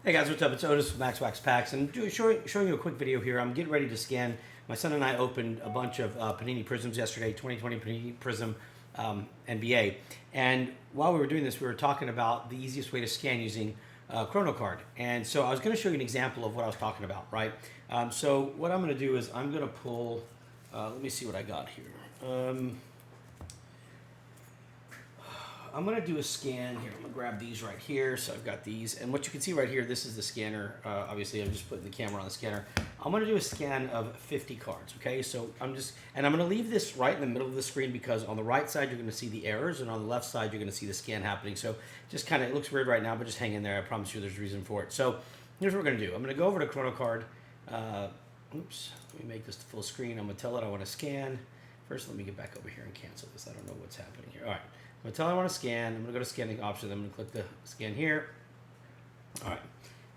Hey guys, what's up? It's Otis with Max Wax Packs, and showing you a quick video here. I'm getting ready to scan. My son and I opened a bunch of Panini Prizms yesterday, 2020 Panini Prizm NBA. And while we were doing this, we were talking about the easiest way to scan using Kronocard. And so I was going to show you an example of what I was talking about, right? So what I'm going to do is I'm going to pull, let me see what I got here. I'm going to do a scan here. I'm going to grab these right here. So I've got these. And what you can see right here, this is the scanner. Obviously, I'm just putting the camera on the scanner. I'm going to do a scan of 50 cards, okay? So I'm going to leave this right in the middle of the screen because on the right side, you're going to see the errors, and on the left side, you're going to see the scan happening. So just kind of, it looks weird right now, but just hang in there. I promise you there's a reason for it. So here's what we're going to do. I'm going to go over to Kronocard. Oops, let me make this full screen. I'm going to tell it I want to scan. First, let me get back over here and cancel this. I don't know what's happening here. All right. I'm going to tell it I want to scan. I'm going to go to scanning options. I'm going to click the scan here. All right.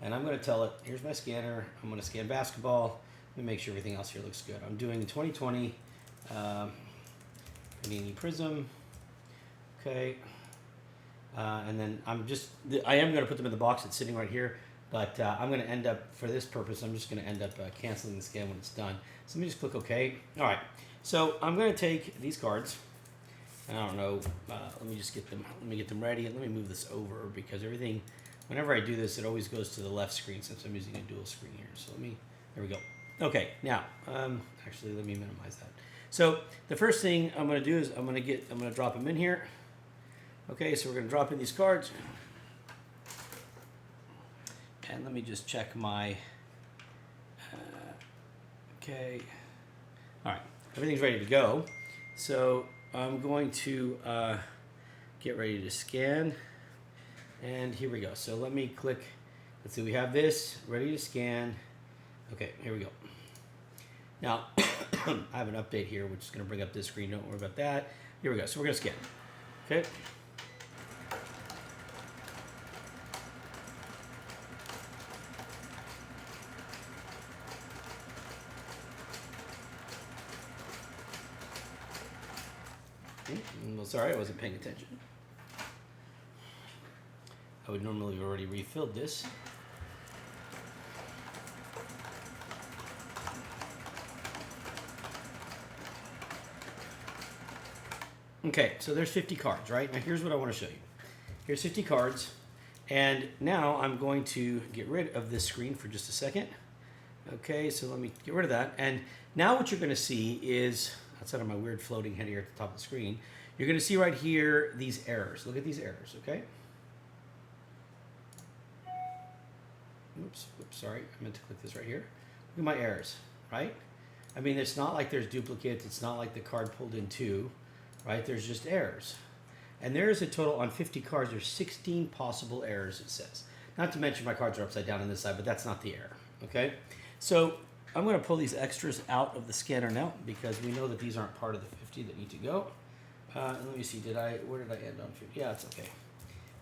And I'm going to tell it, here's my scanner. I'm going to scan basketball. Let me make sure everything else here looks good. I'm doing the 2020 Panini Prizm. Okay. And then I am going to put them in the box that's sitting right here. But I'm going to end up, for this purpose, I'm just going to end up canceling the scan when it's done. So let me just click OK. All right. So I'm going to take these cards. I don't know, let me just get them ready, and let me move this over because everything, whenever I do this, it always goes to the left screen since I'm using a dual screen here. So there we go. Okay, now, actually, let me minimize that. So the first thing I'm going to do is I'm going to drop them in here. Okay, so we're going to drop in these cards. And let me just check my, okay. All right, everything's ready to go. So I'm going to get ready to scan, and here we go. So let me click, let's see, we have this ready to scan. Okay, here we go. Now, I have an update here, which is going to bring up this screen. Don't worry about that. Here we go. So we're going to scan. Okay. Well, sorry, I wasn't paying attention. I would normally have already refilled this. Okay, so there's 50 cards, right? Now here's what I want to show you. Here's 50 cards, and now I'm going to get rid of this screen for just a second. Okay, so let me get rid of that. And now what you're going to see is, outside of my weird floating head here at the top of the screen, you're going to see right here these errors. Look at these errors, okay? Oops, sorry. I meant to click this right here. Look at my errors, right? I mean, it's not like there's duplicates. It's not like the card pulled in two, right? There's just errors. And there is a total on 50 cards. There's 16 possible errors, it says. Not to mention my cards are upside down on this side, but that's not the error, okay? So I'm going to pull these extras out of the scanner now because we know that these aren't part of the 50 that need to go. And let me see, where did I end on 50? Yeah, it's okay.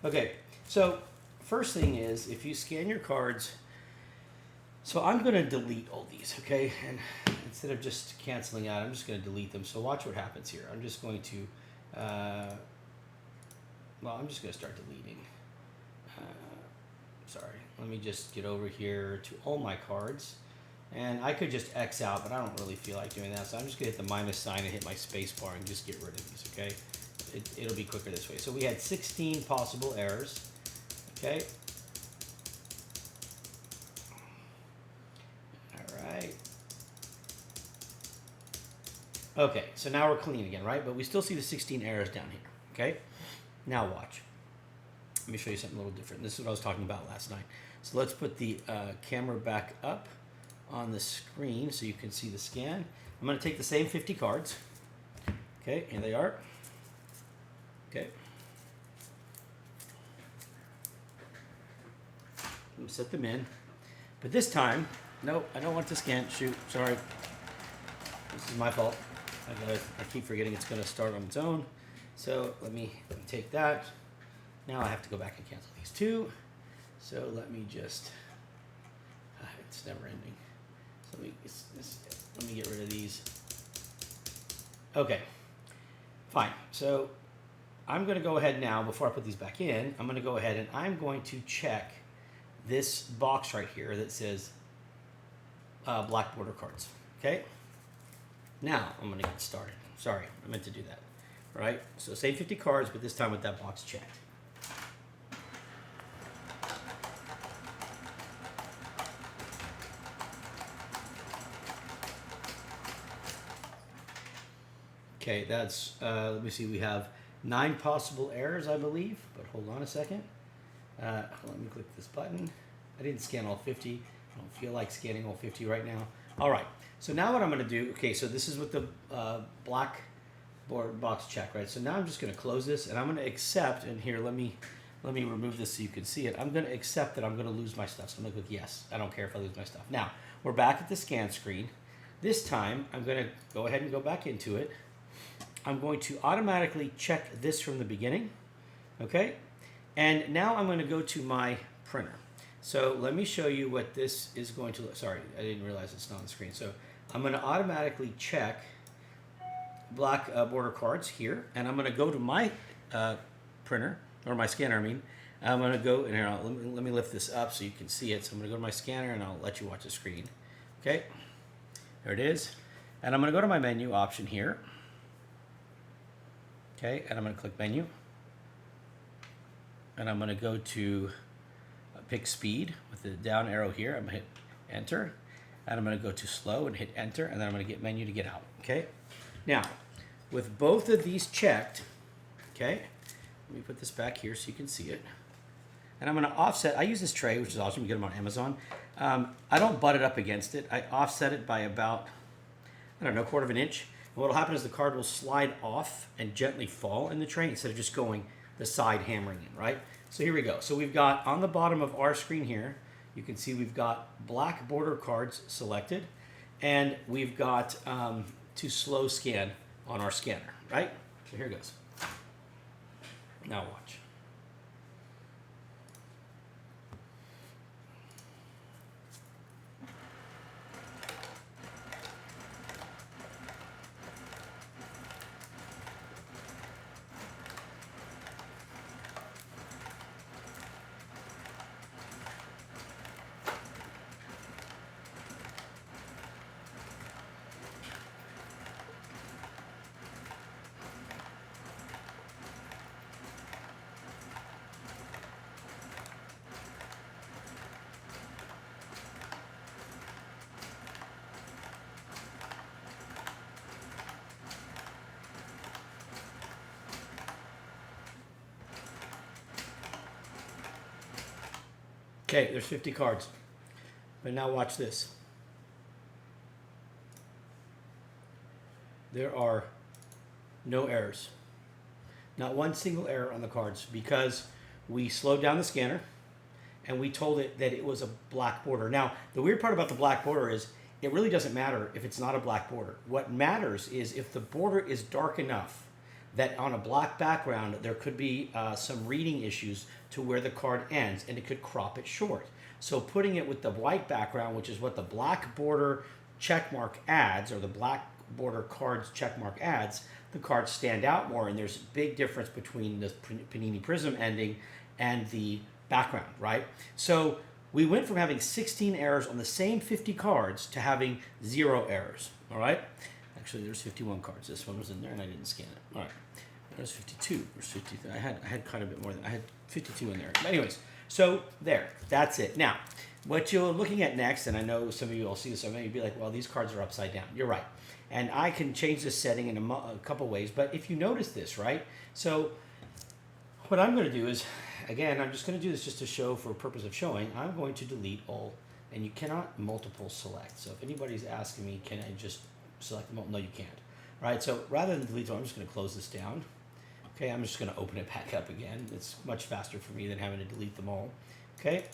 Okay, so first thing is if you scan your cards, so I'm going to delete all these, okay? And instead of just canceling out, I'm just going to delete them. So watch what happens here. I'm just going to, I'm just going to start deleting. Sorry, let me just get over here to all my cards. And I could just X out, but I don't really feel like doing that. So I'm just going to hit the minus sign and hit my space bar and just get rid of these, okay? It'll be quicker this way. So we had 16 possible errors, okay? All right. Okay, so now we're clean again, right? But we still see the 16 errors down here, okay? Now watch. Let me show you something a little different. This is what I was talking about last night. So let's put the camera back up on the screen so you can see the scan. I'm going to take the same 50 cards. Okay, here they are. Okay. Let me set them in. But this time, no, I don't want to scan. Shoot, sorry. This is my fault. I keep forgetting it's going to start on its own. So let me take that. Now I have to go back and cancel these two. So let me just, it's never ending. So let me get rid of these. Okay, fine. So I'm going to go ahead now, before I put these back in, I'm going to go ahead and I'm going to check this box right here that says black border cards. Okay. Now I'm going to get started. Sorry, I meant to do that. All right. So same 50 cards, but this time with that box checked. Okay, that's, let me see, we have 9 possible errors, I believe, but hold on a second. Let me click this button. I didn't scan all 50. I don't feel like scanning all 50 right now. All right, so now what I'm gonna do, okay, so this is with the black board box check, right? So now I'm just gonna close this and I'm gonna accept, and here, let me remove this so you can see it. I'm gonna accept that I'm gonna lose my stuff. So I'm gonna click yes. I don't care if I lose my stuff. Now, we're back at the scan screen. This time, I'm gonna go ahead and go back into it. I'm going to automatically check this from the beginning, okay? And now I'm going to go to my printer. So let me show you what this is going to look. Sorry, I didn't realize it's not on the screen. So I'm going to automatically check black border cards here, and I'm going to go to my printer, or my scanner, I mean. I'm going to go, and here, let me lift this up so you can see it. So I'm going to go to my scanner, and I'll let you watch the screen. Okay, there it is. And I'm going to go to my menu option here. Okay, and I'm going to click menu, and I'm going to go to pick speed with the down arrow here. I'm going to hit enter, and I'm going to go to slow and hit enter, and then I'm going to get menu to get out. Okay, now with both of these checked, okay, let me put this back here so you can see it, and I'm going to offset. I use this tray, which is awesome. You get them on Amazon. I don't butt it up against it. I offset it by about, I don't know, 1/4 inch. What will happen is the card will slide off and gently fall in the tray instead of just going the side hammering in, right? So here we go. So we've got on the bottom of our screen here, you can see we've got black border cards selected, and we've got to slow scan on our scanner, right? So here it goes. Now watch. Okay, there's 50 cards. But now watch this. There are no errors. Not one single error on the cards because we slowed down the scanner and we told it that it was a black border. Now, the weird part about the black border is it really doesn't matter if it's not a black border. What matters is if the border is dark enough that on a black background there could be some reading issues to where the card ends, and it could crop it short. So putting it with the white background, which is what the black border checkmark adds, or the black border cards checkmark adds, the cards stand out more, and there's a big difference between the Panini Prizm ending and the background, right? So we went from having 16 errors on the same 50 cards to having 0 errors, all right? Actually, there's 51 cards. This one was in there, and I didn't scan it. All right. There's 52. There's 53. I had quite a bit more than I had 52 in there. But anyways, so there. That's it. Now, what you're looking at next, and I know some of you will see this, so maybe be like, well, these cards are upside down. You're right. And I can change this setting in a couple ways, but if you notice this, right? So what I'm going to do is, again, I'm just going to do this just to show for purpose of showing, I'm going to delete all, and you cannot multiple select. So if anybody's asking me, can I just select them all? No, you can't. Right, so rather than delete them, I'm just going to close this down. Okay, I'm just going to open it back up again. It's much faster for me than having to delete them all. Okay,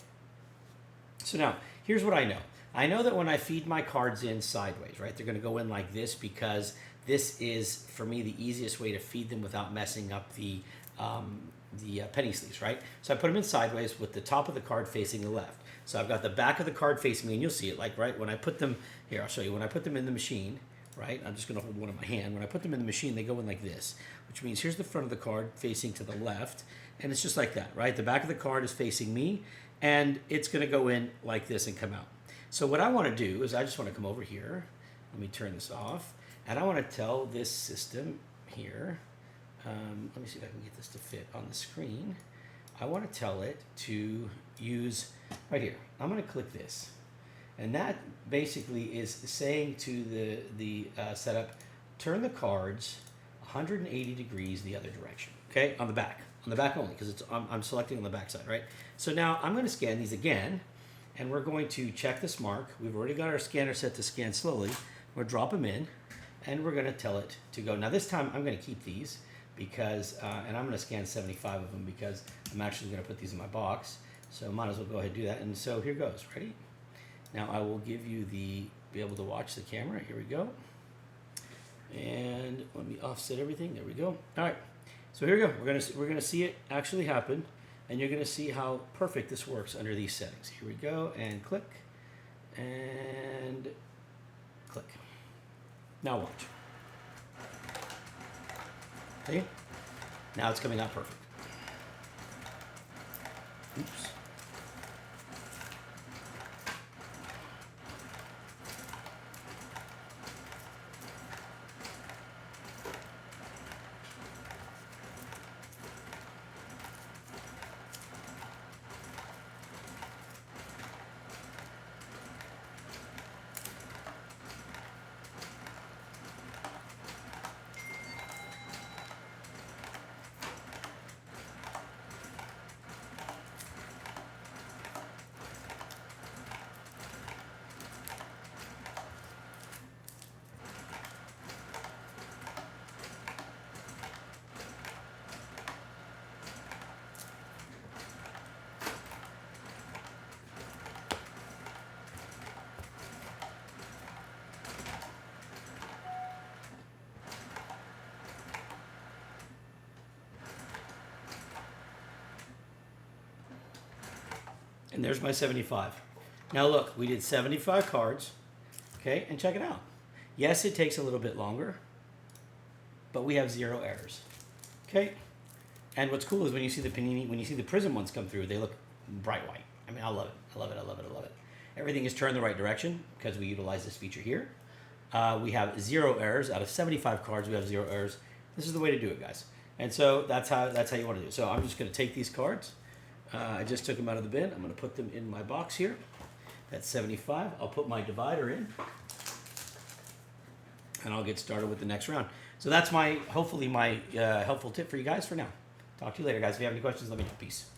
so now here's what I know. I know that when I feed my cards in sideways, right, they're going to go in like this because this is, for me, the easiest way to feed them without messing up the penny sleeves, right? So I put them in sideways with the top of the card facing the left. So I've got the back of the card facing me, and you'll see it, like, right, when I put them, here, I'll show you, when I put them in the machine, right, I'm just going to hold one in my hand. When I put them in the machine, they go in like this, which means here's the front of the card facing to the left, and it's just like that, right? The back of the card is facing me, and it's going to go in like this and come out. So what I want to do is I just want to come over here. Let me turn this off, and I want to tell this system here. Let me see if I can get this to fit on the screen. I want to tell it to use right here. I'm going to click this, and that basically is saying to the setup, turn the cards 180 degrees the other direction. Okay, on the back only, because I'm selecting on the back side, right? So now I'm going to scan these again, and we're going to check this mark. We've already got our scanner set to scan slowly. We'll drop them in, and we're going to tell it to go. Now this time I'm going to keep these because, and I'm going to scan 75 of them because I'm actually going to put these in my box. So might as well go ahead and do that. And so here goes. Ready? Now I will give you be able to watch the camera. Here we go. And let me offset everything. There we go. All right. So here we go. We're gonna see it actually happen, and you're gonna see how perfect this works under these settings. Here we go, and click, and click. Now watch. See? Now it's coming out perfect. Oops. And there's my 75. Now look, we did 75 cards, okay, and check it out. Yes, it takes a little bit longer, but we have 0 errors, okay? And what's cool is when you see the Panini, when you see the Prizm ones come through, they look bright white. I mean, I love it, I love it, I love it, I love it. Everything is turned the right direction because we utilize this feature here. We have 0 errors. Out of 75 cards, we have 0 errors. This is the way to do it, guys. And so that's how you want to do it. So I'm just going to take these cards. I just took them out of the bin. I'm going to put them in my box here. That's 75. I'll put my divider in, and I'll get started with the next round. So that's hopefully my helpful tip for you guys for now. Talk to you later, guys. If you have any questions, let me know. Peace.